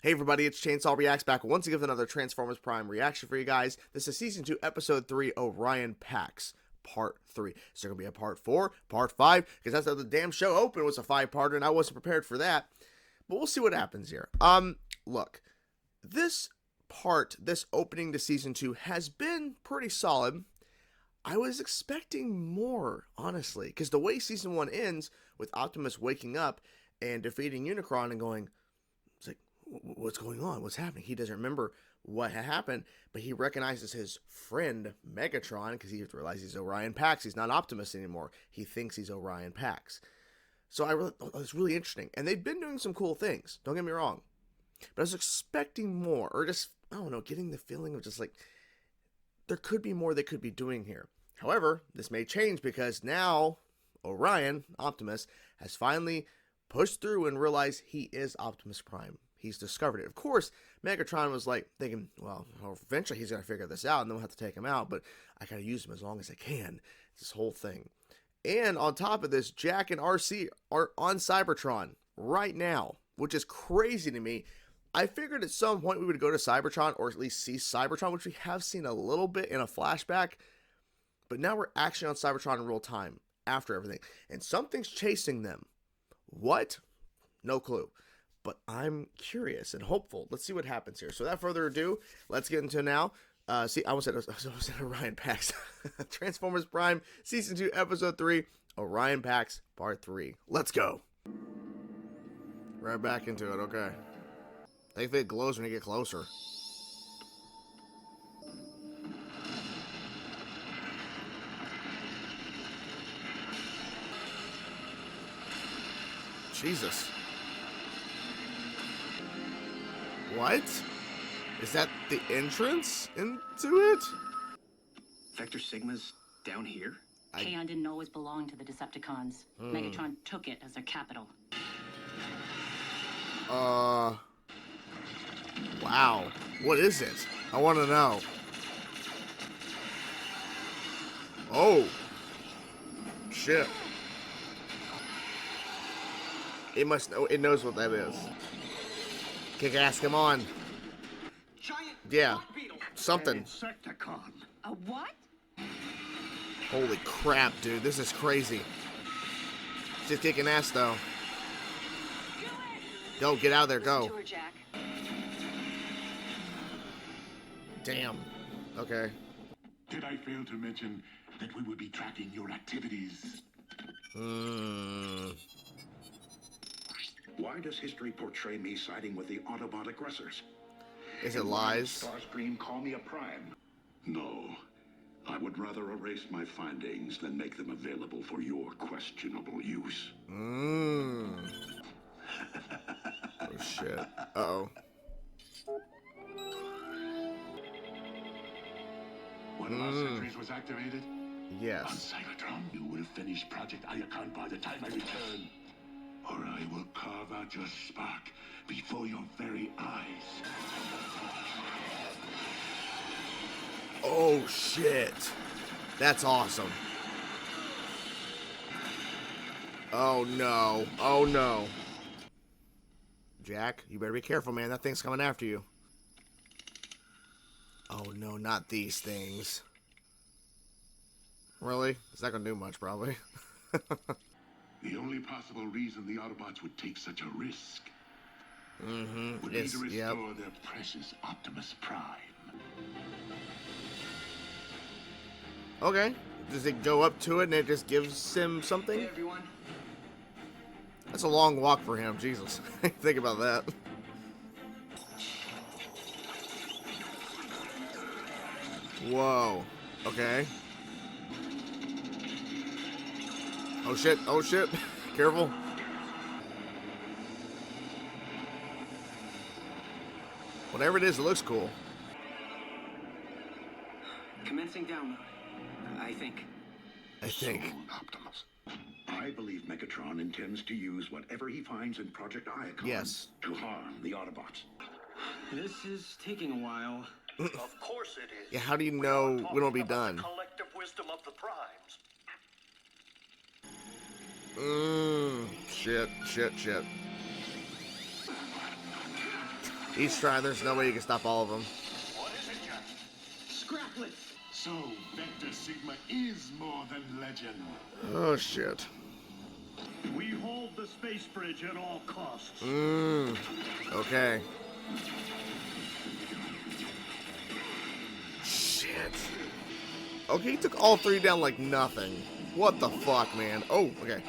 Hey everybody, it's Chainsaw Reacts back once again with another Transformers Prime reaction for you guys. This is Season 2, Episode 3, Orion Pax, Part 3. Is there going to be a Part 4, Part 5? Because that's how the damn show opened, was a 5-parter, and I wasn't prepared for that. But we'll see what happens here. Look, this opening to Season 2 has been pretty solid. I was expecting more, honestly, because the way Season 1 ends, with Optimus waking up and defeating Unicron and going, it's like, what's going on? What's happening? He doesn't remember what had happened, but he recognizes his friend Megatron because he realizes he's Orion Pax. He's not Optimus anymore. He thinks he's Orion Pax. So it was really interesting. And they've been doing some cool things. Don't get me wrong. But I was expecting more, or just, I don't know, getting the feeling of just like, there could be more they could be doing here. However, this may change because now Orion, Optimus, has finally pushed through and realized he is Optimus Prime. He's discovered it. Of course, Megatron was like thinking, well, eventually he's going to figure this out and then we'll have to take him out, but I got to use him as long as I can. It's this whole thing. And on top of this, Jack and RC are on Cybertron right now, which is crazy to me. I figured at some point we would go to Cybertron, or at least see Cybertron, which we have seen a little bit in a flashback. But now we're actually on Cybertron in real time after everything. And something's chasing them. What? No clue. But I'm curious and hopeful. Let's see what happens here. So without further ado, let's get into now. I almost said Orion Pax. Transformers Prime, Season 2, Episode 3, Orion Pax, Part 3. Let's go. Right back into it, okay. Thankfully it glows when you get closer. Jesus. What? Is that the entrance into it? Vector Sigma's down here? Kaon didn't always belong to the Decepticons. Megatron took it as their capital. Wow. What is it? I want to know. Oh. Shit. It must know. It knows what that is. Kick ass, come on. Giant yeah. Something. Insecticon. A what? Holy crap, dude. This is crazy. She's kicking ass, though. Go, get out of there. Go. Her, Jack. Damn. Okay. Did I fail to mention that we would be tracking your activities? Why does history portray me siding with the Autobot aggressors? Is it lies? Starscream call me a prime? No. I would rather erase my findings than make them available for your questionable use. Oh, shit. Uh-oh. One of our sentries was activated? On Yes. Cybertron, you will finish Project Iacon by the time I return. Or I will carve out your spark before your very eyes. Oh, shit. That's awesome. Oh, no. Oh, no. Jack, you better be careful, man. That thing's coming after you. Oh, no, not these things. Really? It's not going to do much, probably. The only possible reason the Autobots would take such a risk would be to restore their precious Optimus Prime. Okay. Does it go up to it and it just gives him something? Hey, everyone. That's a long walk for him. Jesus. Think about that. Whoa. Okay. Oh shit, oh shit. Careful. Whatever it is, it looks cool. Commencing download. I think. Soon, Optimus. I believe Megatron intends to use whatever he finds in Project Iacon to harm the Autobots. This is taking a while. Of course it is. Yeah, how do you know when it'll be done? The collective wisdom of the primes. Shit. He's trying. There's no way you can stop all of them. What is it, Jack? Scraplet! So, Vector Sigma is more than legend. Oh, shit. We hold the space bridge at all costs. Okay. Shit. Okay, he took all three down like nothing. What the fuck, man? Oh, okay.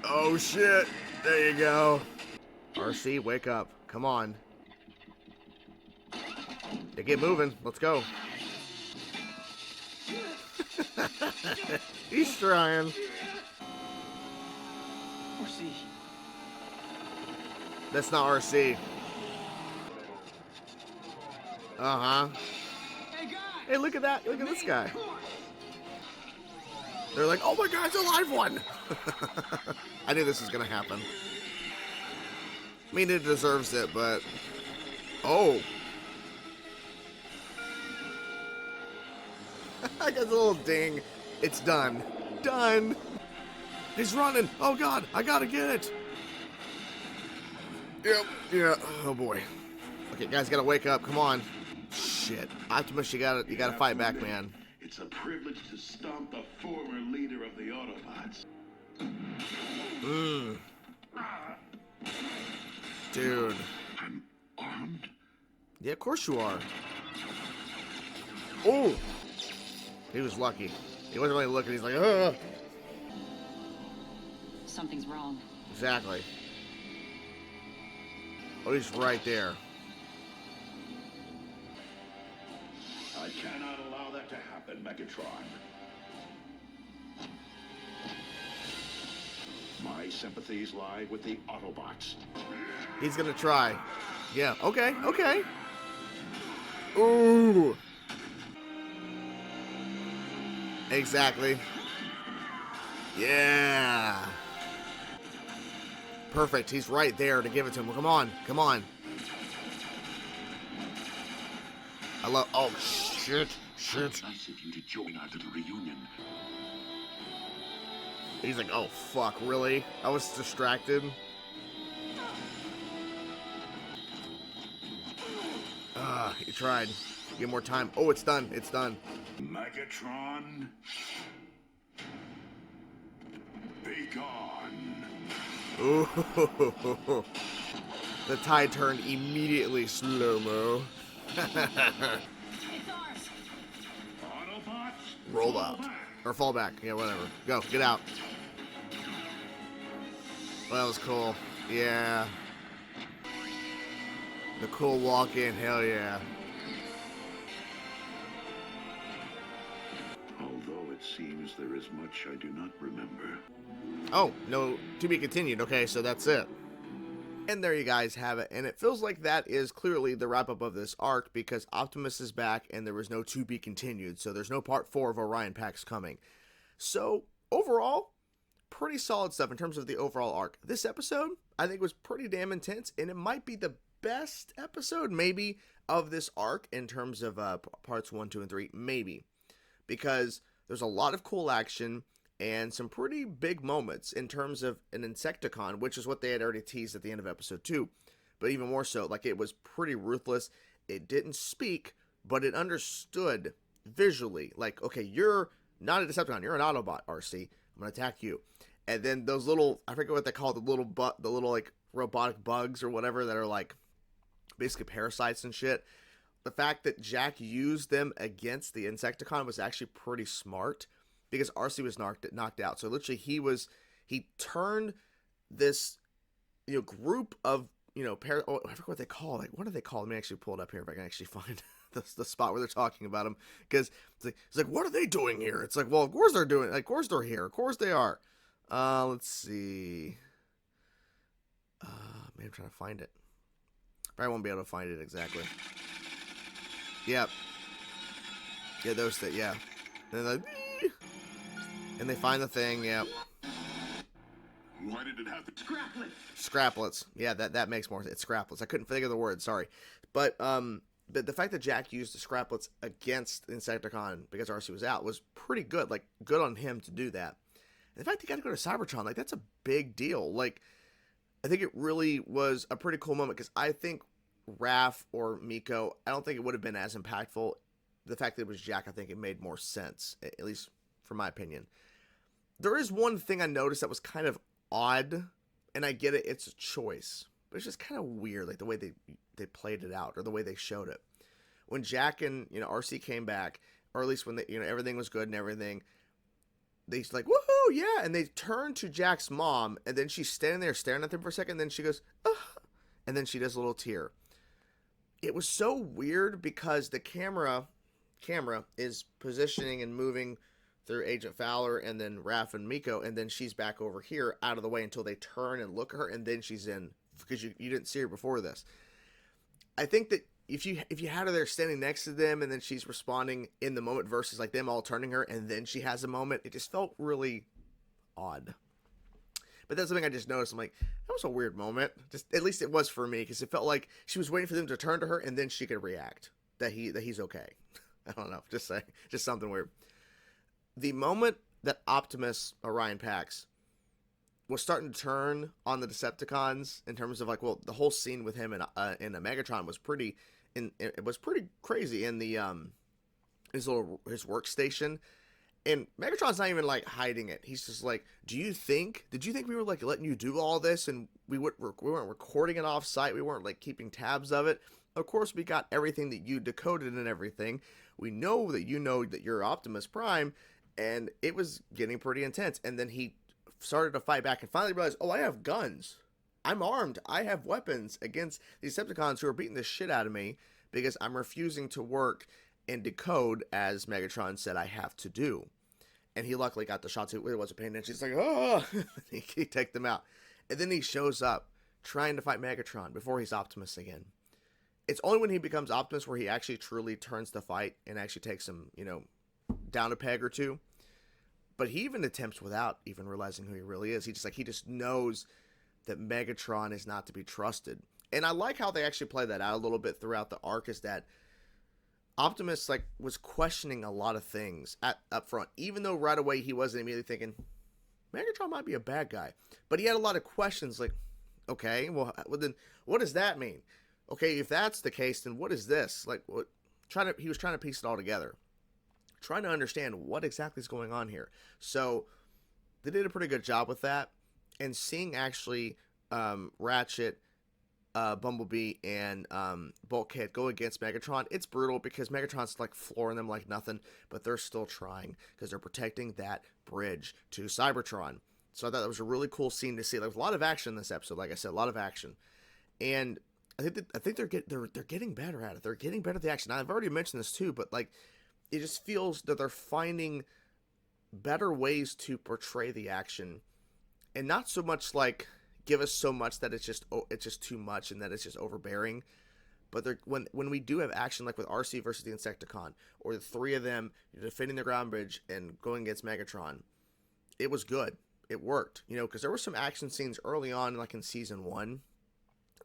Oh, shit. There you go. RC, wake up. Come on. Yeah, get moving. Let's go. He's trying. RC. That's not RC. Uh-huh. Hey, guys! Hey, look at that. Look at this guy. They're like, oh my god, it's a live one! I knew this was gonna happen. I mean, it deserves it, but... Oh! I got a little ding. It's done. Done! He's running! Oh god, I gotta get it! Yep, yeah, oh boy. Okay, guys, gotta wake up, come on. Shit. Optimus, you gotta fight back, man. It's a privilege to stomp the former leader of the Autobots. Dude. I'm armed? Yeah, of course you are. Oh! He was lucky. He wasn't really looking, he's like, ugh! Something's wrong. Exactly. Oh, he's right there. I cannot allow that to happen, Megatron. My sympathies lie with the Autobots. He's gonna try. Yeah, okay, okay. Ooh! Exactly. Yeah! Perfect, he's right there to give it to him. Come on, come on. I love. Oh, shit, shit. Nice of you to join our little reunion. He's like, oh, fuck, really? I was distracted. He tried. Get more time. Oh, it's done. It's done. Megatron, be gone. Ooh. The tide turned immediately slow-mo. It's ours. Autobots, Roll out. Or fall back. Yeah, whatever. Go. Get out. Well, that was cool. Yeah. The cool walk-in. Hell yeah. Although it seems there is much I do not remember. Oh, no. To be continued. Okay, so that's it. And there you guys have it. And it feels like that is clearly the wrap-up of this arc because Optimus is back and there was no to be continued. So there's no part 4 of Orion Pax coming. So overall, pretty solid stuff in terms of the overall arc. This episode, I think, was pretty damn intense. And it might be the best episode, maybe, of this arc in terms of parts 1, 2, and 3. Maybe. Because there's a lot of cool action and some pretty big moments in terms of an Insecticon, which is what they had already teased at the end of episode 2. But even more so, like, it was pretty ruthless. It didn't speak, but it understood visually. Like, okay, you're not a Decepticon, you're an Autobot, RC. I'm gonna attack you. And then those little, I forget what they call it, the little like robotic bugs or whatever that are like basically parasites and shit. The fact that Jack used them against the Insecticon was actually pretty smart. Because RC was knocked out. So literally he turned this, group of, I forget what they call it. Like, what do they call it? Let me actually pull it up here if I can actually find the spot where they're talking about them. Because it's like, what are they doing here? It's like, well, of course they're doing it. Of course they're here. Of course they are. Let's see. Maybe I'm trying to find it. Probably won't be able to find it exactly. Yep. Yeah, those things, yeah. And they're like, and they find the thing, yep. Why did it have to... Scraplet! Scraplets. Yeah, that makes more sense. It's scraplets. I couldn't think of the word, sorry. But the fact that Jack used the scraplets against Insecticon because RC was out was pretty good. Like, good on him to do that. And the fact he got to go to Cybertron, like, that's a big deal. Like, I think it really was a pretty cool moment because I think Raph or Miko, I don't think it would have been as impactful. The fact that it was Jack, I think it made more sense, at least from my opinion. There is one thing I noticed that was kind of odd, and I get it, it's a choice, but it's just kind of weird, like the way they played it out or the way they showed it. When Jack and RC came back, or at least when they, everything was good and everything, they's like, woohoo, yeah, and they turn to Jack's mom, and then she's standing there staring at them for a second, and then she goes, ugh, and then she does a little tear. It was so weird because the camera is positioning and moving through Agent Fowler and then Raph and Miko, and then she's back over here out of the way until they turn and look at her, and then she's in, because you didn't see her before this. I think that if you had her there standing next to them and then she's responding in the moment versus like them all turning her and then she has a moment, it just felt really odd. But that's something I just noticed. I'm like, that was a weird moment. Just at least it was for me, because it felt like she was waiting for them to turn to her and then she could react that he's okay. I don't know, just something weird. The moment that Optimus, Orion Pax, was starting to turn on the Decepticons in terms of like, well, the whole scene with him in a Megatron was pretty, it was pretty crazy in the his workstation, and Megatron's not even like hiding it. He's just like, did you think we were like letting you do all this and we weren't recording it off site? We weren't like keeping tabs of it. Of course, we got everything that you decoded and everything. We know that you're Optimus Prime, and it was getting pretty intense. And then he started to fight back and finally realized, oh, I have guns. I'm armed. I have weapons against these Decepticons who are beating the shit out of me because I'm refusing to work and decode as Megatron said I have to do. And he luckily got the shots. It wasn't paying attention. He's like, oh, he take them out. And then he shows up trying to fight Megatron before he's Optimus again. It's only when he becomes Optimus where he actually truly turns the fight and actually takes him, down a peg or two. But he even attempts without even realizing who he really is. He just knows that Megatron is not to be trusted. And I like how they actually play that out a little bit throughout the arc, is that Optimus was questioning a lot of things up front, even though right away he wasn't immediately thinking Megatron might be a bad guy. But he had a lot of questions like, okay, well then what does that mean? Okay, if that's the case, then what is this? He was trying to piece it all together, trying to understand what exactly is going on here. So they did a pretty good job with that. And seeing actually Ratchet, Bumblebee, and Bulkhead go against Megatron, it's brutal because Megatron's flooring them like nothing, but they're still trying because they're protecting that bridge to Cybertron. So I thought that was a really cool scene to see. There was a lot of action in this episode, like I said, a lot of action. And I think they're getting better at it. They're getting better at the action. Now, I've already mentioned this too, but it just feels that they're finding better ways to portray the action, and not so much give us so much that it's just too much and that it's just overbearing. But when we do have action, like with RC versus the Insecticon, or the three of them defending the ground bridge and going against Megatron, it was good. It worked, because there were some action scenes early on, like in season 1,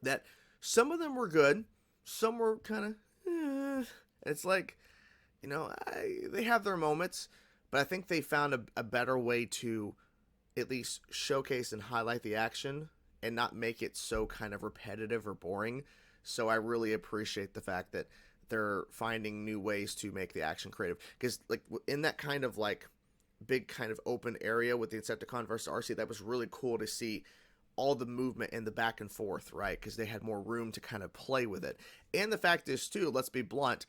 that some of them were good, some were kind of, it's they have their moments, but I think they found a better way to at least showcase and highlight the action and not make it so kind of repetitive or boring. So I really appreciate the fact that they're finding new ways to make the action creative, because in that kind of big kind of open area with the Insecticon versus RC, that was really cool to see all the movement and the back and forth, right? Because they had more room to kind of play with it. And the fact is too, let's be blunt,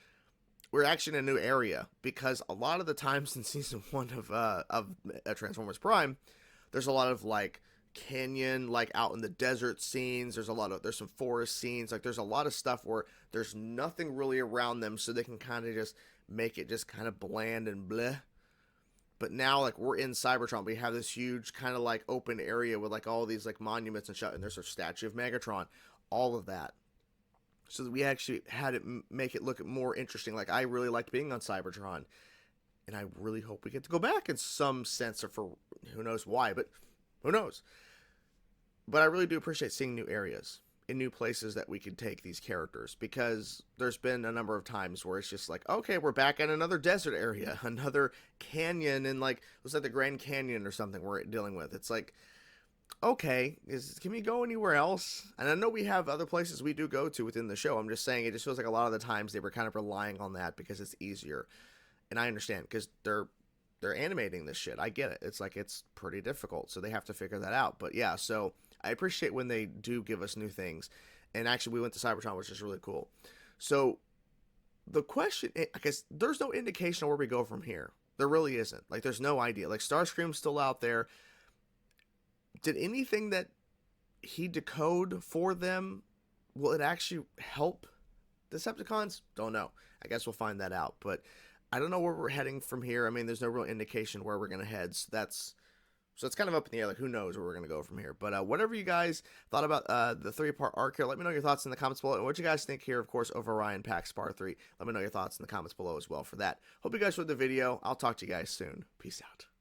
we're actually in a new area, because a lot of the times in season 1 of Transformers Prime, there's a lot of canyon, out in the desert scenes. There's some forest scenes. There's a lot of stuff where there's nothing really around them, so they can kind of just make it just kind of bland and bleh. But now, we're in Cybertron. We have this huge kind of open area with all these monuments and shit. And there's a statue of Megatron, all of that. So that we actually had it make it look more interesting. I really liked being on Cybertron, and I really hope we get to go back in some sense, or for who knows why, but who knows. But I really do appreciate seeing new areas and new places that we could take these characters, because there's been a number of times where it's just okay, we're back in another desert area, another canyon, and looks like the Grand Canyon or something we're dealing with. It's okay, can we go anywhere else? And I know we have other places we do go to within the show. I'm just saying it just feels like a lot of the times they were kind of relying on that because it's easier. And I understand because they're animating this shit. I get it. It's like it's pretty difficult, so they have to figure that out. But yeah, so I appreciate when they do give us new things. And actually, we went to Cybertron, which is really cool. So the question, I guess, there's no indication of where we go from here. There really isn't. Like, there's no idea. Like, Starscream's still out there. Did anything that he decode for them, will it actually help Decepticons? Don't know. I guess we'll find that out. But I don't know where we're heading from here. I mean, there's no real indication where we're going to head. So it's kind of up in the air. Like, who knows where we're going to go from here. But whatever you guys thought about the 3-part arc here, let me know your thoughts in the comments below. And what you guys think here, of course, of Orion Pax Part 3. Let me know your thoughts in the comments below as well for that. Hope you guys enjoyed the video. I'll talk to you guys soon. Peace out.